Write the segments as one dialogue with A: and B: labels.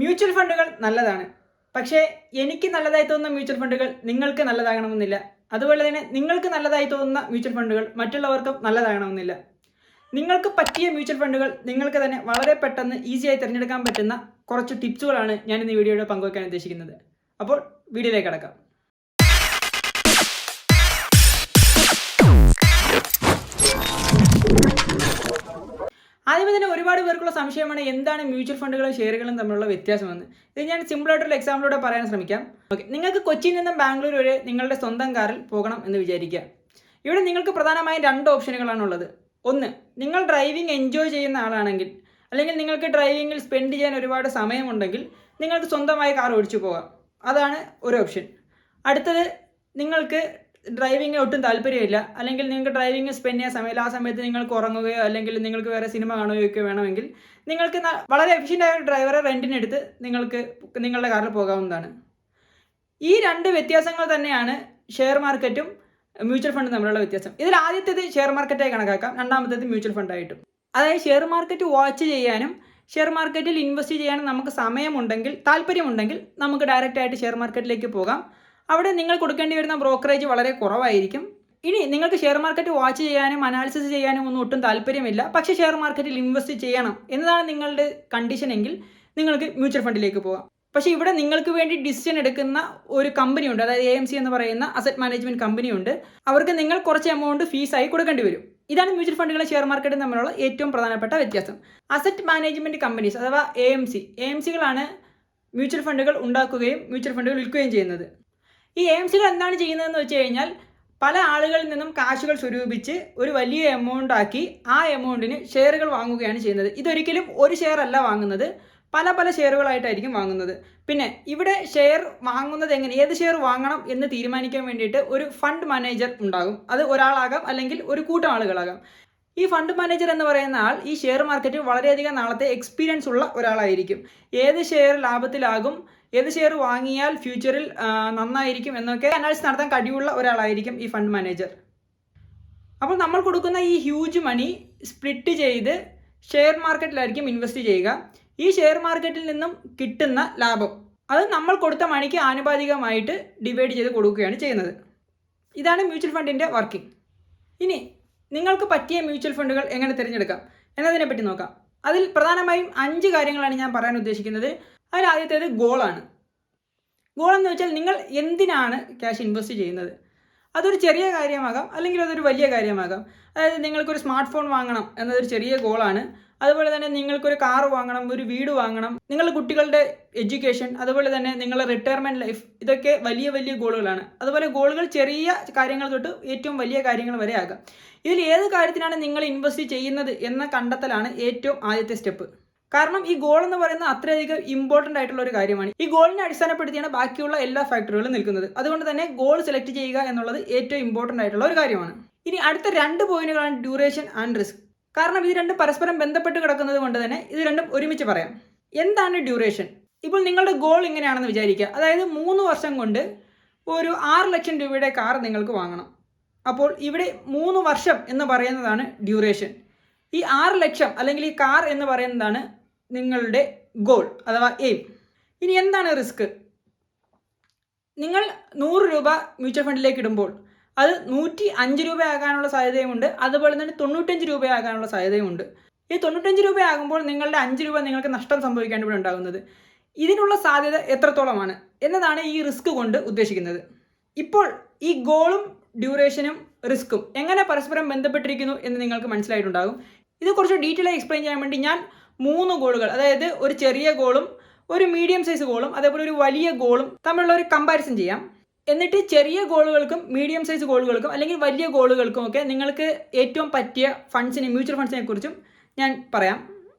A: Mutual ഫണ്ടുകൾ നല്ലതാണ്. പക്ഷേ എനിക്ക് നല്ലതായി തോന്നുന്ന മ്യൂച്വൽ ഫണ്ടുകൾ നിങ്ങൾക്ക് നല്ലതാകണമെന്നില്ല. അതുപോലെ തന്നെ നിങ്ങൾക്ക് നല്ലതായി തോന്നുന്ന മ്യൂച്വൽ ഫണ്ടുകൾ മറ്റുള്ളവർക്കും നല്ലതാകണമെന്നില്ല. നിങ്ങൾക്ക് പറ്റിയ മ്യൂച്വൽ ഫണ്ടുകൾ നിങ്ങൾക്ക് തന്നെ വളരെ പെട്ടെന്ന് ഈസിയായി തിരഞ്ഞെടുക്കാൻ പറ്റുന്ന കുറച്ച് ടിപ്സുകളാണ് ഞാൻ ഇന്ന് വീഡിയോയിൽ പങ്കുവയ്ക്കാൻ ഉദ്ദേശിക്കുന്നത്. അപ്പോൾ വീഡിയോയിലേക്ക് കടക്കാം. ആദ്യമേ തന്നെ ഒരുപാട് പേർക്കുള്ള സംശയമാണ് എന്താണ് മ്യൂച്വൽ ഫണ്ടുകളും ഷെയറുകളും തമ്മിലുള്ള വ്യത്യാസമെന്ന്. ഇത് ഞാൻ സിമ്പിളായിട്ടുള്ള എക്സാമ്പിളൂടെ പറയാൻ ശ്രമിക്കാം. ഓക്കെ, നിങ്ങൾക്ക് കൊച്ചിയിൽ നിന്നും ബാംഗ്ലൂർ വരെ നിങ്ങളുടെ സ്വന്തം കാറിൽ പോകണം എന്ന് വിചാരിക്കുക. ഇവിടെ നിങ്ങൾക്ക് പ്രധാനമായും 2 ഓപ്ഷനുകളാണുള്ളത്. ഒന്ന്, നിങ്ങൾ ഡ്രൈവിംഗ് എൻജോയ് ചെയ്യുന്ന ആളാണെങ്കിൽ, അല്ലെങ്കിൽ നിങ്ങൾക്ക് ഡ്രൈവിങ്ങിൽ സ്പെൻഡ് ചെയ്യാൻ ഒരുപാട് സമയമുണ്ടെങ്കിൽ നിങ്ങൾക്ക് സ്വന്തമായി കാർ ഓടിച്ചു പോകാം. അതാണ് ഒരു ഓപ്ഷൻ. അടുത്തത്, നിങ്ങൾക്ക് ഡ്രൈവിങ്ങിൽ ഒട്ടും താല്പര്യമില്ല, അല്ലെങ്കിൽ നിങ്ങൾക്ക് ഡ്രൈവിംഗ് സ്പെൻഡ് ചെയ്യാൻ സമയമില്ല, ആ സമയത്ത് നിങ്ങൾക്ക് ഉറങ്ങുകയോ അല്ലെങ്കിൽ നിങ്ങൾക്ക് വേറെ സിനിമ കാണുകയോ വേണമെങ്കിൽ നിങ്ങൾക്ക് വളരെ എഫിഷ്യൻ്റായ ഒരു ഡ്രൈവറെ റെൻറ്റിനെടുത്ത് നിങ്ങൾക്ക് നിങ്ങളുടെ കാറിൽ പോകാവുന്നതാണ്. ഈ 2 വ്യത്യാസങ്ങൾ തന്നെയാണ് ഷെയർ മാർക്കറ്റും മ്യൂച്വൽ ഫണ്ടും തമ്മിലുള്ള വ്യത്യാസം. ഇതിൽ ആദ്യത്തേത് ഷെയർ മാർക്കറ്റായി കണക്കാക്കാം, രണ്ടാമത്തേത് മ്യൂച്വൽ ഫണ്ടായിട്ടും. അതായത് ഷെയർ മാർക്കറ്റ് വാച്ച് ചെയ്യാനും ഷെയർ മാർക്കറ്റിൽ ഇൻവെസ്റ്റ് ചെയ്യാനും നമുക്ക് സമയമുണ്ടെങ്കിൽ, താല്പര്യമുണ്ടെങ്കിൽ നമുക്ക് ഡയറക്റ്റായിട്ട് ഷെയർ മാർക്കറ്റിലേക്ക് പോകാം. അവിടെ നിങ്ങൾ കൊടുക്കേണ്ടി വരുന്ന ബ്രോക്കറേജ് വളരെ കുറവായിരിക്കും. ഇനി നിങ്ങൾക്ക് ഷെയർ മാർക്കറ്റ് വാച്ച് ചെയ്യാനും അനാലിസിസ് ചെയ്യാനും ഒന്നും ഒട്ടും താല്പര്യമില്ല, പക്ഷേ ഷെയർ മാർക്കറ്റിൽ ഇൻവെസ്റ്റ് ചെയ്യണം എന്നതാണ് നിങ്ങളുടെ കണ്ടീഷൻ എങ്കിൽ നിങ്ങൾക്ക് മ്യൂച്വൽ ഫണ്ടിലേക്ക് പോകാം. പക്ഷേ ഇവിടെ നിങ്ങൾക്ക് വേണ്ടി ഡിസിഷൻ എടുക്കുന്ന ഒരു കമ്പനിയുണ്ട്, അതായത് AMC എന്ന് പറയുന്ന അസറ്റ് മാനേജ്മെൻറ്റ് കമ്പനിയുണ്ട്. അവർക്ക് നിങ്ങൾ കുറച്ച് എമൗണ്ട് ഫീസായി കൊടുക്കേണ്ടി വരും. ഇതാണ് മ്യൂച്വൽ ഫണ്ടുകളും ഷെയർ മാർക്കറ്റും തമ്മിലുള്ള ഏറ്റവും പ്രധാനപ്പെട്ട വ്യത്യാസം. അസറ്റ് മാനേജ്മെൻറ്റ് കമ്പനീസ് അഥവാ AMCകളാണ് മ്യൂച്വൽ ഫണ്ടുകൾ ഉണ്ടാക്കുകയും മ്യൂച്വൽ ഫണ്ടുകൾ വിൽക്കുകയും ചെയ്യുന്നത്. ഈ AMCകൾ എന്താണ് ചെയ്യുന്നതെന്ന് വെച്ച് കഴിഞ്ഞാൽ, പല ആളുകളിൽ നിന്നും കാശുകൾ സ്വരൂപിച്ച് ഒരു വലിയ എമൗണ്ട് ആക്കി ആ എമൗണ്ടിന് ഷെയറുകൾ വാങ്ങുകയാണ് ചെയ്യുന്നത്. ഇതൊരിക്കലും ഒരു ഷെയർ അല്ല വാങ്ങുന്നത്, പല ഷെയറുകളായിട്ടായിരിക്കും വാങ്ങുന്നത്. പിന്നെ ഇവിടെ ഷെയർ വാങ്ങുന്നത് എങ്ങനെ, ഏത് ഷെയർ വാങ്ങണം എന്ന് തീരുമാനിക്കാൻ വേണ്ടിയിട്ട് ഒരു ഫണ്ട് മാനേജർ ഉണ്ടാകും. അത് ഒരാളാകാം അല്ലെങ്കിൽ ഒരു കൂട്ടം ആളുകളാകാം. ഈ ഫണ്ട് മാനേജർ എന്ന് പറയുന്ന ആൾ ഈ ഷെയർ മാർക്കറ്റിൽ വളരെയധികം നാളത്തെ എക്സ്പീരിയൻസ് ഉള്ള ഒരാളായിരിക്കും. ഏത് ഷെയർ ലാഭത്തിലാകും, ഏത് ഷെയർ വാങ്ങിയാൽ ഫ്യൂച്ചറിൽ നന്നായിരിക്കും എന്നൊക്കെ അനാലിസിസ് നടത്താൻ കഴിവുള്ള ഒരാളായിരിക്കും ഈ ഫണ്ട് മാനേജർ. അപ്പോൾ നമ്മൾ കൊടുക്കുന്ന ഈ ഹ്യൂജ് മണി സ്പ്ലിറ്റ് ചെയ്ത് ഷെയർ മാർക്കറ്റിലായിരിക്കും ഇൻവെസ്റ്റ് ചെയ്യുക. ഈ ഷെയർ മാർക്കറ്റിൽ നിന്നും കിട്ടുന്ന ലാഭം അത് നമ്മൾ കൊടുത്ത മണിക്ക് ആനുപാതികമായിട്ട് ഡിവൈഡ് ചെയ്ത് കൊടുക്കുകയാണ് ചെയ്യുന്നത്. ഇതാണ് മ്യൂച്വൽ ഫണ്ടിൻ്റെ വർക്കിംഗ്. ഇനി നിങ്ങൾക്ക് പറ്റിയ മ്യൂച്വൽ ഫണ്ടുകൾ എങ്ങനെ തിരഞ്ഞെടുക്കാം എന്നതിനെപ്പറ്റി നോക്കാം. അതിൽ പ്രധാനമായും 5 കാര്യങ്ങളാണ് ഞാൻ പറയാൻ ഉദ്ദേശിക്കുന്നത്. അതിൽ ആദ്യത്തേത് ഗോളാണ്. ഗോൾ എന്ന് വെച്ചാൽ നിങ്ങൾ എന്തിനാണ് ക്യാഷ് ഇൻവെസ്റ്റ് ചെയ്യുന്നത്. അതൊരു ചെറിയ കാര്യമാകാം അല്ലെങ്കിൽ അതൊരു വലിയ കാര്യമാകാം. അതായത് നിങ്ങൾക്കൊരു സ്മാർട്ട് ഫോൺ വാങ്ങണം എന്നതൊരു ചെറിയ ഗോളാണ്. അതുപോലെ തന്നെ നിങ്ങൾക്കൊരു കാർ വാങ്ങണം, ഒരു വീട് വാങ്ങണം, നിങ്ങളുടെ കുട്ടികളുടെ എഡ്യൂക്കേഷൻ, അതുപോലെ തന്നെ നിങ്ങളുടെ റിട്ടയർമെൻറ്റ് ലൈഫ്, ഇതൊക്കെ വലിയ വലിയ ഗോളുകളാണ്. അതുപോലെ ഗോളുകൾ ചെറിയ കാര്യങ്ങൾ തൊട്ട് ഏറ്റവും വലിയ കാര്യങ്ങൾ വരെ ആകാം. ഇതിൽ ഏത് കാര്യത്തിനാണ് നിങ്ങൾ ഇൻവെസ്റ്റ് ചെയ്യുന്നത് എന്ന കണ്ടെത്തലാണ് ഏറ്റവും ആദ്യത്തെ സ്റ്റെപ്പ്. കാരണം ഈ ഗോൾ എന്ന് പറയുന്നത് അത്രയധികം ഇമ്പോർട്ടൻ്റ് ആയിട്ടുള്ള ഒരു കാര്യമാണ്. ഈ ഗോളിനെ അടിസ്ഥാനപ്പെടുത്തിയാണ് ബാക്കിയുള്ള എല്ലാ ഫാക്ടറുകളും നിൽക്കുന്നത്. അതുകൊണ്ട് തന്നെ ഗോൾ സെലക്ട് ചെയ്യുക എന്നുള്ളത് ഏറ്റവും ഇമ്പോർട്ടൻ്റ് ആയിട്ടുള്ള ഒരു കാര്യമാണ്. ഇനി അടുത്ത 2 പോയിന്റുകളാണ് ഡ്യൂറേഷൻ ആൻഡ് റിസ്ക്. കാരണം ഇത് രണ്ടും പരസ്പരം ബന്ധപ്പെട്ട് കിടക്കുന്നത് കൊണ്ട് തന്നെ ഇത് രണ്ടും ഒരുമിച്ച് പറയാം. എന്താണ് ഡ്യൂറേഷൻ? ഇപ്പോൾ നിങ്ങളുടെ ഗോൾ ഇങ്ങനെയാണെന്ന് വിചാരിക്കുക. അതായത് 3 വർഷം കൊണ്ട് ഒരു 6 ലക്ഷം രൂപയുടെ കാർ നിങ്ങൾക്ക് വാങ്ങണം. അപ്പോൾ ഇവിടെ 3 വർഷം എന്ന് പറയുന്നതാണ് ഡ്യൂറേഷൻ. ഈ 6 ലക്ഷം അല്ലെങ്കിൽ ഈ കാർ എന്ന് പറയുന്നതാണ് നിങ്ങളുടെ ഗോൾ അഥവാ എയിം. ഇനി എന്താണ് റിസ്ക്? നിങ്ങൾ 100 രൂപ മ്യൂച്വൽ ഫണ്ടിലേക്ക് ഇടുമ്പോൾ അത് 105 രൂപയാകാനുള്ള സാധ്യതയുമുണ്ട്. അതുപോലെ തന്നെ 95 രൂപയാകാനുള്ള സാധ്യതയുമുണ്ട്. ഈ 95 രൂപയാകുമ്പോൾ നിങ്ങളുടെ 5 രൂപ നിങ്ങൾക്ക് നഷ്ടം സംഭവിക്കാൻ ഇവിടെ ഉണ്ടാകുന്നത്. ഇതിനുള്ള സാധ്യത എത്രത്തോളമാണ് എന്നതാണ് ഈ റിസ്ക് കൊണ്ട് ഉദ്ദേശിക്കുന്നത്. ഇപ്പോൾ ഈ ഗോളും ഡ്യൂറേഷനും റിസ്ക്കും എങ്ങനെ പരസ്പരം ബന്ധപ്പെട്ടിരിക്കുന്നു എന്ന് നിങ്ങൾക്ക് മനസ്സിലായിട്ടുണ്ടാകും. ഇത് കുറച്ച് ഡീറ്റെയിൽ ആയി എക്സ്പ്ലെയിൻ ചെയ്യാൻ വേണ്ടി ഞാൻ 3 ഗോളുകൾ, അതായത് ഒരു ചെറിയ ഗോളും ഒരു മീഡിയം സൈസ് ഗോളും അതേപോലെ ഒരു വലിയ ഗോളും തമ്മിലുള്ള ഒരു കമ്പാരിസൺ ചെയ്യാം. എന്നിട്ട് ചെറിയ ഗോളുകൾക്കും മീഡിയം സൈസ് ഗോളുകൾക്കും അല്ലെങ്കിൽ വലിയ ഗോളുകൾക്കും ഒക്കെ നിങ്ങൾക്ക് ഏറ്റവും പറ്റിയ ഫണ്ട്സിനെ, മ്യൂച്വൽ ഫണ്ട്സിനെ കുറിച്ചും ഞാൻ പറയാം.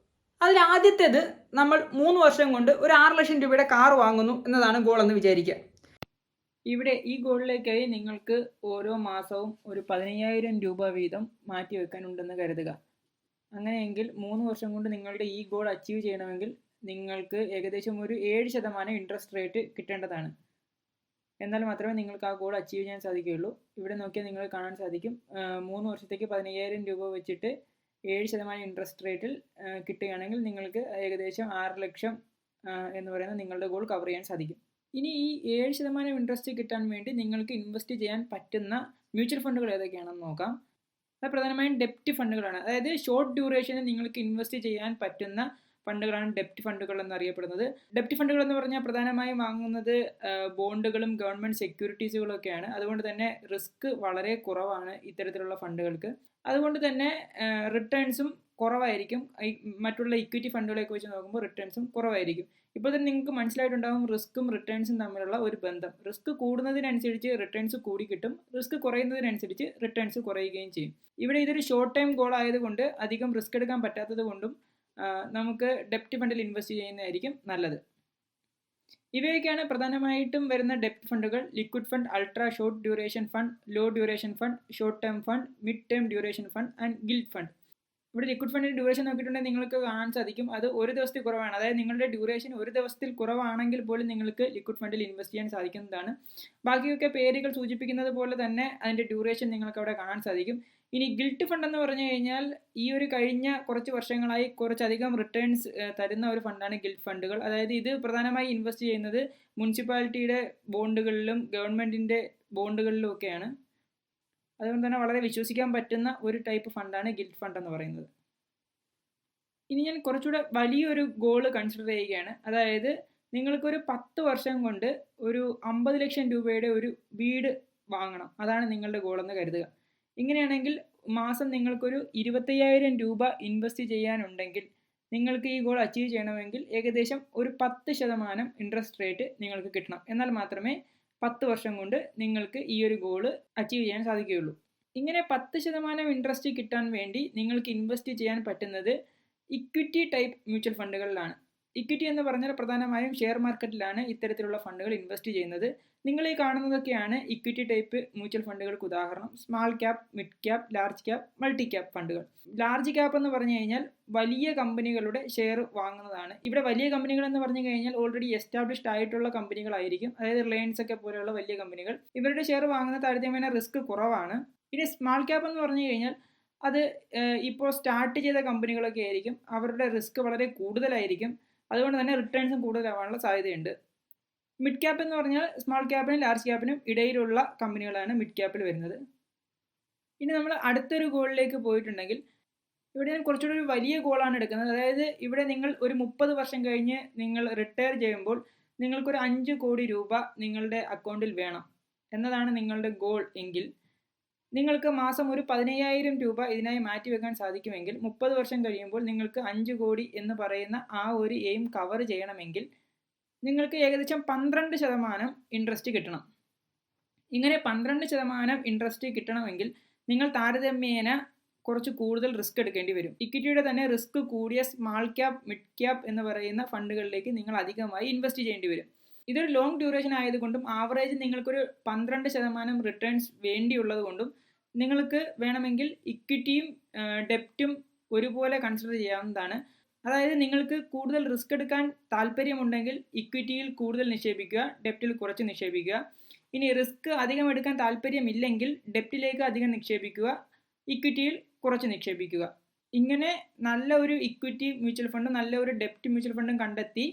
A: അതിൽ ആദ്യത്തേത്, നമ്മൾ 3 വർഷം കൊണ്ട് ഒരു 6 ലക്ഷം രൂപയുടെ കാർ വാങ്ങുന്നു എന്നതാണ് ഗോൾ എന്ന് വിചാരിക്കുക. ഇവിടെ ഈ ഗോളിലേക്കായി നിങ്ങൾക്ക് ഓരോ മാസവും ഒരു 15,000 രൂപ വീതം മാറ്റി വെക്കാനുണ്ടെന്ന് കരുതുക. അങ്ങനെയെങ്കിൽ 3 വർഷം കൊണ്ട് നിങ്ങളുടെ ഈ ഗോൾ അച്ചീവ് ചെയ്യണമെങ്കിൽ നിങ്ങൾക്ക് ഏകദേശം ഒരു 7% ഇൻട്രസ്റ്റ് റേറ്റ് കിട്ടേണ്ടതാണ്. എന്നാൽ മാത്രമേ നിങ്ങൾക്ക് ആ ഗോൾ അച്ചീവ് ചെയ്യാൻ സാധിക്കുകയുള്ളൂ. ഇവിടെ നോക്കിയാൽ നിങ്ങൾക്ക് കാണാൻ സാധിക്കും, 3 വർഷത്തേക്ക് 15,000 രൂപ വെച്ചിട്ട് 7% ഇൻട്രസ്റ്റ് റേറ്റിൽ കിട്ടുകയാണെങ്കിൽ നിങ്ങൾക്ക് ഏകദേശം 6 ലക്ഷം എന്ന് പറയുന്ന നിങ്ങളുടെ ഗോൾ കവർ ചെയ്യാൻ സാധിക്കും. ഇനി ഈ 7% ഇൻട്രസ്റ്റ് കിട്ടാൻ വേണ്ടി നിങ്ങൾക്ക് ഇൻവെസ്റ്റ് ചെയ്യാൻ പറ്റുന്ന മ്യൂച്വൽ ഫണ്ടുകൾ ഏതൊക്കെയാണെന്ന് നോക്കാം. അത് പ്രധാനമായും ഡെപ്റ്റ് ഫണ്ടുകളാണ്. അതായത് ഷോർട്ട് ഡ്യൂറേഷന് നിങ്ങൾക്ക് ഇൻവെസ്റ്റ് ചെയ്യാൻ പറ്റുന്ന ഫണ്ടുകളാണ് ഡെപ്റ്റ് ഫണ്ടുകൾ എന്നറിയപ്പെടുന്നത്. ഡെപ്റ്റ് ഫണ്ടുകൾ എന്ന് പറഞ്ഞാൽ പ്രധാനമായും വാങ്ങുന്നത് ബോണ്ടുകളും ഗവൺമെൻറ് സെക്യൂരിറ്റീസുകളും ഒക്കെയാണ്. അതുകൊണ്ട് തന്നെ റിസ്ക് വളരെ കുറവാണ് ഇത്തരത്തിലുള്ള ഫണ്ടുകൾക്ക്. അതുകൊണ്ട് തന്നെ റിട്ടേൺസും കുറവായിരിക്കും. മറ്റുള്ള ഇക്വിറ്റി ഫണ്ടുകളെയൊക്കെ വെച്ച് നോക്കുമ്പോൾ റിട്ടേൺസും കുറവായിരിക്കും. ഇപ്പോൾ തന്നെ നിങ്ങൾക്ക് മനസ്സിലായിട്ടുണ്ടാകും റിസ്ക്കും റിട്ടേൺസും തമ്മിലുള്ള ഒരു ബന്ധം. റിസ്ക് കൂടുന്നതിനനുസരിച്ച് റിട്ടേൺസ് കൂടി കിട്ടും, റിസ്ക് കുറയുന്നതിനനുസരിച്ച് റിട്ടേൺസ് കുറയുകയും ചെയ്യും. ഇവിടെ ഇതൊരു ഷോർട്ട് ടൈം ഗോൾ ആയതുകൊണ്ട് അധികം റിസ്ക് എടുക്കാൻ പറ്റാത്തത് കൊണ്ടും നമുക്ക് ഡെപ്റ്റ് ഫണ്ടിൽ ഇൻവെസ്റ്റ് ചെയ്യുന്നതായിരിക്കും നല്ലത്. ഇവയൊക്കെയാണ് പ്രധാനമായിട്ടും വരുന്ന ഡെപ്റ്റ് ഫണ്ടുകൾ. Liquid fund, ultra short duration fund, low duration fund, short term fund, mid term duration fund and gilt fund. ഇവിടെ ലിക്വിഡ് ഫണ്ടിൻ്റെ ഡ്യൂറേഷൻ നോക്കിയിട്ടുണ്ടെങ്കിൽ നിങ്ങൾക്ക് കാണാൻ സാധിക്കും അത് ഒരു ദിവസത്തിൽ കുറവാണ്. അതായത് നിങ്ങളുടെ ഡ്യൂറേഷൻ ഒരു ദിവസത്തിൽ കുറവാണെങ്കിൽ പോലും നിങ്ങൾക്ക് ലിക്വിഡ് ഫണ്ടിൽ ഇൻവെസ്റ്റ് ചെയ്യാൻ സാധിക്കുന്നതാണ്. ബാക്കിയൊക്കെ പേരുകൾ സൂചിപ്പിക്കുന്നത് പോലെ തന്നെ അതിൻ്റെ ഡ്യൂറേഷൻ നിങ്ങൾക്ക് അവിടെ കാണാൻ സാധിക്കും. ഇനി ഗിൽറ്റ് ഫണ്ട് എന്ന് പറഞ്ഞു കഴിഞ്ഞാൽ ഈ ഒരു കഴിഞ്ഞ കുറച്ച് വർഷങ്ങളായി കുറച്ചധികം റിട്ടേൺസ് തരുന്ന ഒരു ഫണ്ടാണ് ഗിൽറ്റ് ഫണ്ടുകൾ. അതായത് ഇത് പ്രധാനമായി ഇൻവെസ്റ്റ് ചെയ്യുന്നത് മുനിസിപ്പാലിറ്റിയുടെ ബോണ്ടുകളിലും ഗവൺമെൻറ്റിൻ്റെ ബോണ്ടുകളിലും ഒക്കെയാണ്. അതുകൊണ്ട് തന്നെ വളരെ വിശ്വസിക്കാൻ പറ്റുന്ന ഒരു ടൈപ്പ് ഫണ്ടാണ് ഗിൽറ്റ് ഫണ്ട് എന്ന് പറയുന്നത്. ഇനി ഞാൻ കുറച്ചുകൂടെ വലിയൊരു ഗോള് കൺസിഡർ ചെയ്യുകയാണ്. അതായത് നിങ്ങൾക്കൊരു 10 വർഷം കൊണ്ട് ഒരു 50 ലക്ഷം രൂപയുടെ ഒരു വീട് വാങ്ങണം. അതാണ് നിങ്ങളുടെ ഗോളെന്ന് കരുതുക. ഇങ്ങനെയാണെങ്കിൽ മാസം നിങ്ങൾക്കൊരു 25,000 രൂപ ഇൻവെസ്റ്റ് ചെയ്യാനുണ്ടെങ്കിൽ നിങ്ങൾക്ക് ഈ ഗോൾ അച്ചീവ് ചെയ്യണമെങ്കിൽ ഏകദേശം ഒരു 10% ഇൻട്രസ്റ്റ് റേറ്റ് നിങ്ങൾക്ക് കിട്ടണം. എന്നാൽ മാത്രമേ 10 വർഷം കൊണ്ട് നിങ്ങൾക്ക് ഈ ഒരു ഗോള് അച്ചീവ് ചെയ്യാൻ സാധിക്കുകയുള്ളൂ. ഇങ്ങനെ 10% ഇൻട്രസ്റ്റ് കിട്ടാൻ വേണ്ടി നിങ്ങൾക്ക് ഇൻവെസ്റ്റ് ചെയ്യാൻ പറ്റുന്നത് ഇക്വിറ്റി ടൈപ്പ് മ്യൂച്വൽ ഫണ്ടുകളിലാണ്. ഇക്വിറ്റി എന്ന് പറഞ്ഞാൽ പ്രധാനമായും ഷെയർ മാർക്കറ്റിലാണ് ഇത്തരത്തിലുള്ള ഫണ്ടുകൾ ഇൻവെസ്റ്റ് ചെയ്യുന്നത്. നിങ്ങൾ ഈ കാണുന്നതൊക്കെയാണ് ഇക്വിറ്റി ടൈപ്പ് മ്യൂച്വൽ ഫണ്ടുകൾക്ക് ഉദാഹരണം. Small cap, mid cap, large cap, multi cap ഫണ്ടുകൾ. ലാർജ് ക്യാപ്പ് എന്ന് പറഞ്ഞു കഴിഞ്ഞാൽ വലിയ കമ്പനികളുടെ ഷെയർ വാങ്ങുന്നതാണ്. ഇവിടെ വലിയ കമ്പനികൾ എന്ന് പറഞ്ഞു കഴിഞ്ഞാൽ ഓൾറെഡി എസ്റ്റാബ്ലിഷ്ഡ് ആയിട്ടുള്ള കമ്പനികളായിരിക്കും. അതായത് റിലയൻസ് ഒക്കെ പോലെയുള്ള വലിയ കമ്പനികൾ. ഇവരുടെ ഷെയർ വാങ്ങുന്ന താരതമ്യേന റിസ്ക് കുറവാണ്. ഇനി സ്മാൾ ക്യാപ്പ് എന്ന് പറഞ്ഞു കഴിഞ്ഞാൽ അത് ഇപ്പോൾ സ്റ്റാർട്ട് ചെയ്ത കമ്പനികളൊക്കെ ആയിരിക്കും. അവരുടെ റിസ്ക് വളരെ കൂടുതലായിരിക്കും. അതുകൊണ്ട് തന്നെ റിട്ടേൺസും കൂടുതലാവാനുള്ള സാധ്യതയുണ്ട്. മിഡ് ക്യാപ്പ് എന്ന് പറഞ്ഞാൽ സ്മാൾ ക്യാപ്പിനും ലാർജ് ക്യാപ്പിനും ഇടയിലുള്ള കമ്പനികളാണ് മിഡ് ക്യാപ്പിൽ വരുന്നത്. ഇനി നമ്മൾ അടുത്തൊരു ഗോളിലേക്ക് പോയിട്ടുണ്ടെങ്കിൽ ഇവിടെ ഞാൻ കുറച്ചുകൂടി ഒരു വലിയ ഗോളാണ് എടുക്കുന്നത്. അതായത് ഇവിടെ നിങ്ങൾ ഒരു 30 വർഷം കഴിഞ്ഞ് നിങ്ങൾ റിട്ടയർ ചെയ്യുമ്പോൾ നിങ്ങൾക്കൊരു 5 കോടി രൂപ നിങ്ങളുടെ അക്കൗണ്ടിൽ വേണം എന്നതാണ് നിങ്ങളുടെ ഗോൾ എങ്കിൽ നിങ്ങൾക്ക് മാസം ഒരു 15,000 രൂപ ഇതിനായി മാറ്റിവെക്കാൻ സാധിക്കുമെങ്കിൽ 30 വർഷം കഴിയുമ്പോൾ നിങ്ങൾക്ക് 5 കോടി എന്ന് പറയുന്ന ആ ഒരു എയിം കവർ ചെയ്യണമെങ്കിൽ നിങ്ങൾക്ക് ഏകദേശം 12% ഇൻട്രസ്റ്റ് കിട്ടണം. ഇങ്ങനെ 12% ഇൻട്രസ്റ്റ് കിട്ടണമെങ്കിൽ നിങ്ങൾ താരതമ്യേന കുറച്ച് കൂടുതൽ റിസ്ക് എടുക്കേണ്ടി വരും. ഇക്വിറ്റിയുടെ തന്നെ റിസ്ക് കൂടിയ സ്മാൾ ക്യാപ്പ്, മിഡ് ക്യാപ്പ് എന്ന് പറയുന്ന ഫണ്ടുകളിലേക്ക് നിങ്ങൾ അധികമായി ഇൻവെസ്റ്റ് ചെയ്യേണ്ടി വരും. ഇതൊരു ലോങ് ഡ്യൂറേഷൻ ആയതുകൊണ്ടും ആവറേജ് നിങ്ങൾക്കൊരു 12% റിട്ടേൺസ് വേണ്ടിയുള്ളത് കൊണ്ടും നിങ്ങൾക്ക് വേണമെങ്കിൽ ഇക്വിറ്റിയും ഡെപ്റ്റും ഒരുപോലെ കൺസിഡർ ചെയ്യാവുന്നതാണ്. അതായത് നിങ്ങൾക്ക് കൂടുതൽ റിസ്ക് എടുക്കാൻ താല്പര്യമുണ്ടെങ്കിൽ ഇക്വിറ്റിയിൽ കൂടുതൽ നിക്ഷേപിക്കുക, ഡെപ്റ്റിൽ കുറച്ച് നിക്ഷേപിക്കുക. ഇനി റിസ്ക് അധികം എടുക്കാൻ താല്പര്യമില്ലെങ്കിൽ ഡെപ്റ്റിലേക്ക് അധികം നിക്ഷേപിക്കുക, ഇക്വിറ്റിയിൽ കുറച്ച് നിക്ഷേപിക്കുക. ഇങ്ങനെ നല്ല ഒരു ഇക്വിറ്റി മ്യൂച്വൽ ഫണ്ടും നല്ല ഒരു ഡെപ്റ്റ് മ്യൂച്വൽ ഫണ്ടും കണ്ടെത്തി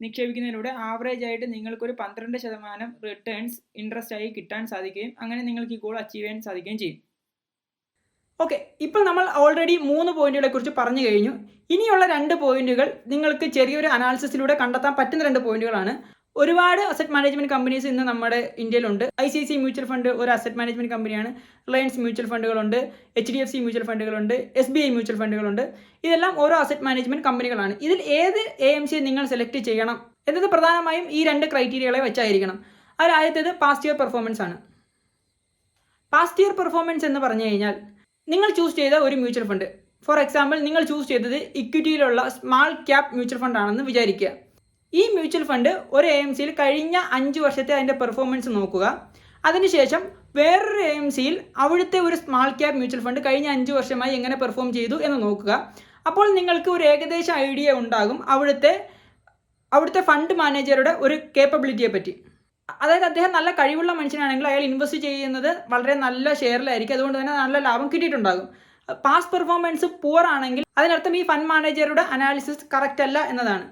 A: നിക്ഷേപിക്കുന്നതിലൂടെ ആവറേജ് ആയിട്ട് നിങ്ങൾക്കൊരു 12% റിട്ടേൺസ് ഇൻട്രസ്റ്റ് ആയി കിട്ടാൻ സാധിക്കുകയും അങ്ങനെ നിങ്ങൾക്ക് ഈ ഗോൾ അച്ചീവ് ചെയ്യാൻ സാധിക്കുകയും ചെയ്യും. ഓക്കെ, ഇപ്പോൾ നമ്മൾ ഓൾറെഡി 3 പോയിന്റുകളെ കുറിച്ച് പറഞ്ഞു കഴിഞ്ഞു. ഇനിയുള്ള 2 പോയിന്റുകൾ നിങ്ങൾക്ക് ചെറിയൊരു അനാലിസിസിലൂടെ കണ്ടെത്താൻ പറ്റുന്ന 2 പോയിന്റുകളാണ്. ഒരുപാട് അസറ്റ് മാനേജ്മെന്റ് കമ്പനീസ് ഇന്ന് നമ്മുടെ ഇന്ത്യയിലുണ്ട്. ICICI മ്യൂച്വൽ ഫണ്ട് ഒരു അസറ്റ് മാനേജ്മെന്റ് കമ്പനിയാണ്. റിലയൻസ് മ്യൂച്വൽ ഫണ്ടുകളുണ്ട്, HDFC മ്യൂച്വൽ ഫണ്ടുകളുണ്ട്, SBI മ്യൂച്വൽ ഫണ്ടുകളുണ്ട്. ഇതെല്ലാം ഓരോ അസറ്റ് മാനേജ്മെന്റ് കമ്പനികളാണ്. ഇതിൽ ഏത് AMC നിങ്ങൾ സെലക്ട് ചെയ്യണം എന്നത് പ്രധാനമായും ഈ 2 ക്രൈറ്റീരിയകളെ വെച്ചായിരിക്കണം. അതിൽ ആദ്യത്തേത് പാസ്റ്റ് ഇയർ പെർഫോമൻസ് ആണ്. പാസ്റ്റ് ഇയർ പെർഫോമൻസ് എന്ന് പറഞ്ഞു കഴിഞ്ഞാൽ നിങ്ങൾ ചൂസ് ചെയ്ത ഒരു മ്യൂച്വൽ ഫണ്ട്, ഫോർ എക്സാമ്പിൾ നിങ്ങൾ ചൂസ് ചെയ്തത് ഇക്വിറ്റിയിലുള്ള സ്മാൾ ക്യാപ്പ് മ്യൂച്വൽ ഫണ്ട് ആണെന്ന് വിചാരിക്കുക. ഈ മ്യൂച്വൽ ഫണ്ട് ഒരു AMCയിൽ കഴിഞ്ഞ 5 വർഷത്തെ അതിൻ്റെ പെർഫോമൻസ് നോക്കുക. അതിനുശേഷം വേറൊരു AMCയിൽ അവിടുത്തെ ഒരു സ്മാൾ ക്യാപ്പ് മ്യൂച്വൽ ഫണ്ട് കഴിഞ്ഞ 5 വർഷമായി എങ്ങനെ പെർഫോം ചെയ്തു എന്ന് നോക്കുക. അപ്പോൾ നിങ്ങൾക്ക് ഒരു ഏകദേശം ഐഡിയ ഉണ്ടാകും അവിടുത്തെ ഫണ്ട് മാനേജറുടെ ഒരു കേപ്പബിലിറ്റിയെ പറ്റി. അതായത് അദ്ദേഹം നല്ല കഴിവുള്ള മനുഷ്യനാണെങ്കിൽ അയാൾ ഇൻവെസ്റ്റ് ചെയ്യുന്നത് വളരെ നല്ല ഷെയറിലായിരിക്കും. അതുകൊണ്ട് തന്നെ നല്ല ലാഭം കിട്ടിയിട്ടുണ്ടാകും. പാസ്റ്റ് പെർഫോമൻസ് പുവർ ആണെങ്കിൽ അതിനർത്ഥം ഈ ഫണ്ട് മാനേജറുടെ അനാലിസിസ് കറക്റ്റ് അല്ല എന്നതാണ്.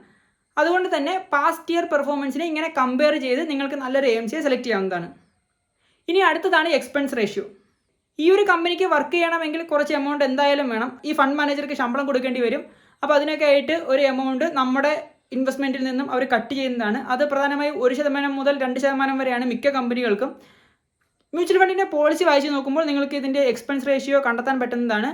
A: അതുകൊണ്ട് തന്നെ പാസ്റ്റ് ഇയർ പെർഫോമൻസിനെ ഇങ്ങനെ കമ്പയർ ചെയ്ത് നിങ്ങൾക്ക് നല്ലൊരു AMCയെ സെലക്ട് ചെയ്യാവുന്നതാണ്. ഇനി അടുത്തതാണ് എക്സ്പെൻസ് റേഷ്യോ. ഈ ഒരു കമ്പനിക്ക് വർക്ക് ചെയ്യണമെങ്കിൽ കുറച്ച് എമൗണ്ട് എന്തായാലും വേണം. ഈ ഫണ്ട് മാനേജർക്ക് ശമ്പളം കൊടുക്കേണ്ടി വരും. അപ്പോൾ അതിനൊക്കെ ആയിട്ട് ഒരു എമൗണ്ട് നമ്മുടെ ഇൻവെസ്റ്റ്മെൻറ്റിൽ നിന്നും അവർ കട്ട് ചെയ്യുന്നതാണ്. അത് പ്രധാനമായും 1% മുതൽ 2% വരെയാണ് മിക്ക കമ്പനികൾക്കും. മ്യൂച്വൽ ഫണ്ടിൻ്റെ പോളിസി വായിച്ച് നോക്കുമ്പോൾ നിങ്ങൾക്ക് ഇതിൻ്റെ എക്സ്പെൻസ് റേഷ്യോ കണ്ടെത്താൻ പറ്റുന്നതാണ്.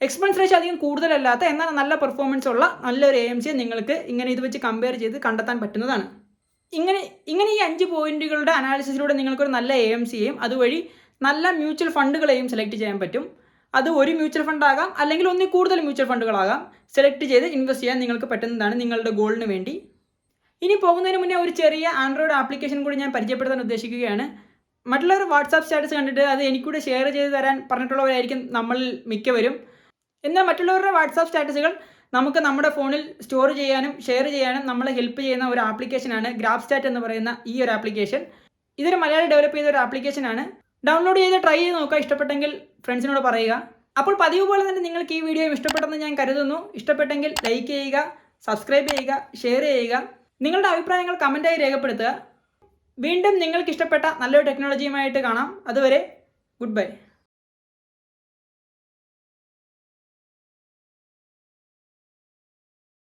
A: എക്സ്പെൻസ് റേഷ്യോ അധികം കൂടുതലല്ലാത്ത എന്നാൽ നല്ല പെർഫോമൻസ് ഉള്ള നല്ലൊരു AMCയെ നിങ്ങൾക്ക് ഇങ്ങനെ ഇത് വെച്ച് കമ്പയർ ചെയ്ത് കണ്ടെത്താൻ പറ്റുന്നതാണ്. ഇങ്ങനെ ഈ 5 പോയിന്റുകളുടെ അനാലിസിസിലൂടെ നിങ്ങൾക്കൊരു നല്ല AMCയെയും അതുവഴി നല്ല മ്യൂച്വൽ ഫണ്ടുകളെയും സെലക്ട് ചെയ്യാൻ പറ്റും. അത് ഒരു മ്യൂച്വൽ ഫണ്ടാകാം, അല്ലെങ്കിൽ ഒന്നിൽ കൂടുതൽ മ്യൂച്വൽ ഫണ്ടുകളാകാം. സെലക്ട് ചെയ്ത് ഇൻവെസ്റ്റ് ചെയ്യാൻ നിങ്ങൾക്ക് പറ്റുന്നതാണ് നിങ്ങളുടെ ഗോളിന് വേണ്ടി. ഇനി പോകുന്നതിന് മുന്നേ ഒരു ചെറിയ ആൻഡ്രോയിഡ് ആപ്ലിക്കേഷൻ കൂടി ഞാൻ പരിചയപ്പെടുത്താൻ ഉദ്ദേശിക്കുകയാണ്. മറ്റുള്ളവർ വാട്സാപ്പ് സ്റ്റാറ്റസ് കണ്ടിട്ട് അത് എനിക്കൂടെ ഷെയർ ചെയ്ത് തരാൻ പറഞ്ഞിട്ടുള്ളവരായിരിക്കും നമ്മളിൽ മിക്കവരും. എന്നാൽ മറ്റുള്ളവരുടെ വാട്സാപ്പ് സ്റ്റാറ്റസുകൾ നമുക്ക് നമ്മുടെ ഫോണിൽ സ്റ്റോർ ചെയ്യാനും ഷെയർ ചെയ്യാനും നമ്മളെ ഹെൽപ്പ് ചെയ്യുന്ന ഒരു ആപ്ലിക്കേഷനാണ് ഗ്രാഫ്സ്റ്റാറ്റ് എന്ന് പറയുന്ന ഈ ഒരു ആപ്ലിക്കേഷൻ. ഇതൊരു മലയാളം ഡെവലപ്പ് ചെയ്ത ഒരു ആപ്ലിക്കേഷനാണ്. ഡൗൺലോഡ് ചെയ്ത് ട്രൈ ചെയ്ത് നോക്കുക. ഇഷ്ടപ്പെട്ടെങ്കിൽ ഫ്രണ്ട്സിനോട് പറയുക. അപ്പോൾ പതിവ് പോലെ തന്നെ നിങ്ങൾക്ക് ഈ വീഡിയോ ഇഷ്ടപ്പെട്ടെന്ന് ഞാൻ കരുതുന്നു. ഇഷ്ടപ്പെട്ടെങ്കിൽ ലൈക്ക് ചെയ്യുക, സബ്സ്ക്രൈബ് ചെയ്യുക, ഷെയർ ചെയ്യുക. നിങ്ങളുടെ അഭിപ്രായങ്ങൾ കമൻറ്റായി രേഖപ്പെടുത്തുക. വീണ്ടും നിങ്ങൾക്ക് ഇഷ്ടപ്പെട്ട നല്ലൊരു ടെക്നോളജിയുമായിട്ട് കാണാം. അതുവരെ ഗുഡ് ബൈ.